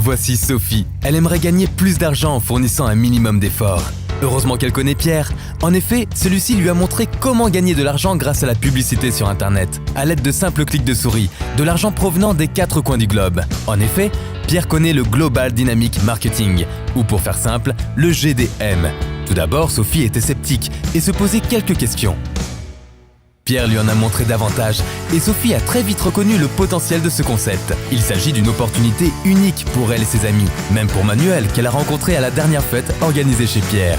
Voici Sophie. Elle aimerait gagner plus d'argent en fournissant un minimum d'efforts. Heureusement qu'elle connaît Pierre. En effet, celui-ci lui a montré comment gagner de l'argent grâce à la publicité sur Internet, à l'aide de simples clics de souris, de l'argent provenant des 4 coins du globe. En effet, Pierre connaît le Global Dynamic Marketing, ou pour faire simple, le GDM. Tout d'abord, Sophie était sceptique et se posait quelques questions. Pierre lui en a montré davantage et Sophie a très vite reconnu le potentiel de ce concept. Il s'agit d'une opportunité unique pour elle et ses amis, même pour Manuel qu'elle a rencontré à la dernière fête organisée chez Pierre.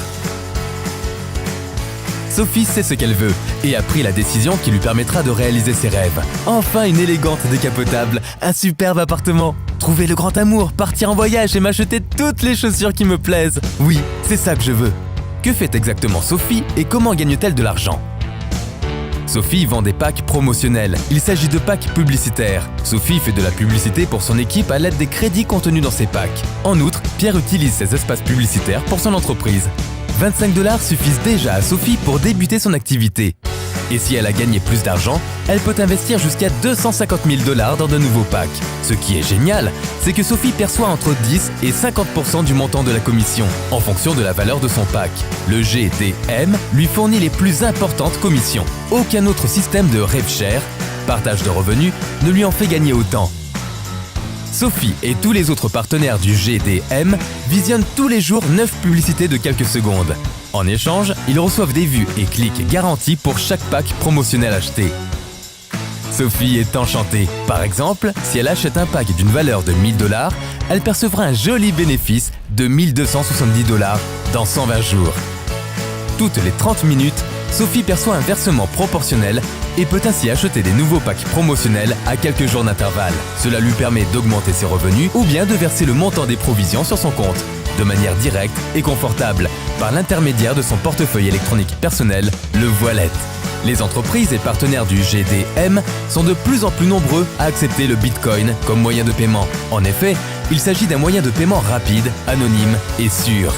Sophie sait ce qu'elle veut et a pris la décision qui lui permettra de réaliser ses rêves. Enfin une élégante décapotable, un superbe appartement, trouver le grand amour, partir en voyage et m'acheter toutes les chaussures qui me plaisent. Oui, c'est ça que je veux. Que fait exactement Sophie et comment gagne-t-elle de l'argent ? Sophie vend des packs promotionnels. Il s'agit de packs publicitaires. Sophie fait de la publicité pour son équipe à l'aide des crédits contenus dans ces packs. En outre, Pierre utilise ces espaces publicitaires pour son entreprise. 25 $ suffisent déjà à Sophie pour débuter son activité. Et si elle a gagné plus d'argent, elle peut investir jusqu'à 250 000 $ dans de nouveaux packs. Ce qui est génial, c'est que Sophie perçoit entre 10 et 50% du montant de la commission, en fonction de la valeur de son pack. Le GDM lui fournit les plus importantes commissions. Aucun autre système de RevShare, partage de revenus, ne lui en fait gagner autant. Sophie et tous les autres partenaires du GDM visionnent tous les jours 9 publicités de quelques secondes. En échange, ils reçoivent des vues et clics garantis pour chaque pack promotionnel acheté. Sophie est enchantée. Par exemple, si elle achète un pack d'une valeur de 1 000 $, elle percevra un joli bénéfice de 1 270 $ dans 120 jours. Toutes les 30 minutes, Sophie perçoit un versement proportionnel et peut ainsi acheter des nouveaux packs promotionnels à quelques jours d'intervalle. Cela lui permet d'augmenter ses revenus ou bien de verser le montant des provisions sur son compte, de manière directe et confortable, par l'intermédiaire de son portefeuille électronique personnel, le Wallet. Les entreprises et partenaires du GDM sont de plus en plus nombreux à accepter le Bitcoin comme moyen de paiement. En effet, il s'agit d'un moyen de paiement rapide, anonyme et sûr.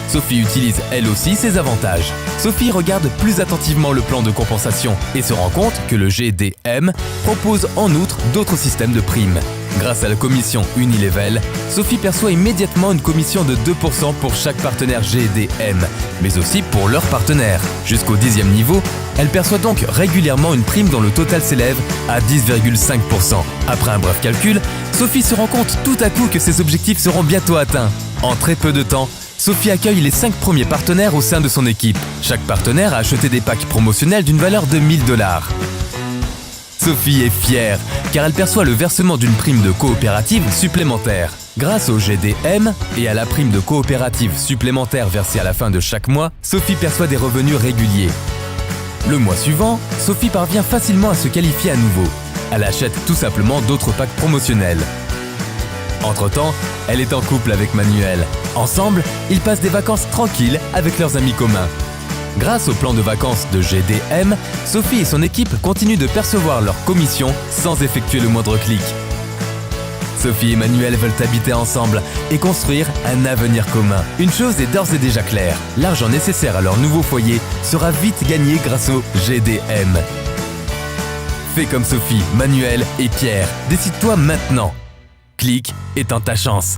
Sophie utilise elle aussi ses avantages. Sophie regarde plus attentivement le plan de compensation et se rend compte que le GDM propose en outre d'autres systèmes de primes. Grâce à la commission Unilevel, Sophie perçoit immédiatement une commission de 2% pour chaque partenaire GDM, mais aussi pour leurs partenaires. Jusqu'au 10e niveau, elle perçoit donc régulièrement une prime dont le total s'élève à 10,5%. Après un bref calcul, Sophie se rend compte tout à coup que ses objectifs seront bientôt atteints. En très peu de temps, Sophie accueille les 5 premiers partenaires au sein de son équipe. Chaque partenaire a acheté des packs promotionnels d'une valeur de 1 000 $. Sophie est fière, car elle perçoit le versement d'une prime de coopérative supplémentaire. Grâce au GDM et à la prime de coopérative supplémentaire versée à la fin de chaque mois, Sophie perçoit des revenus réguliers. Le mois suivant, Sophie parvient facilement à se qualifier à nouveau. Elle achète tout simplement d'autres packs promotionnels. Entre-temps, elle est en couple avec Manuel. Ensemble, ils passent des vacances tranquilles avec leurs amis communs. Grâce au plan de vacances de GDM, Sophie et son équipe continuent de percevoir leurs commissions sans effectuer le moindre clic. Sophie et Manuel veulent habiter ensemble et construire un avenir commun. Une chose est d'ores et déjà claire, l'argent nécessaire à leur nouveau foyer sera vite gagné grâce au GDM. Fais comme Sophie, Manuel et Pierre. Décide-toi maintenant. Clique et tente ta chance.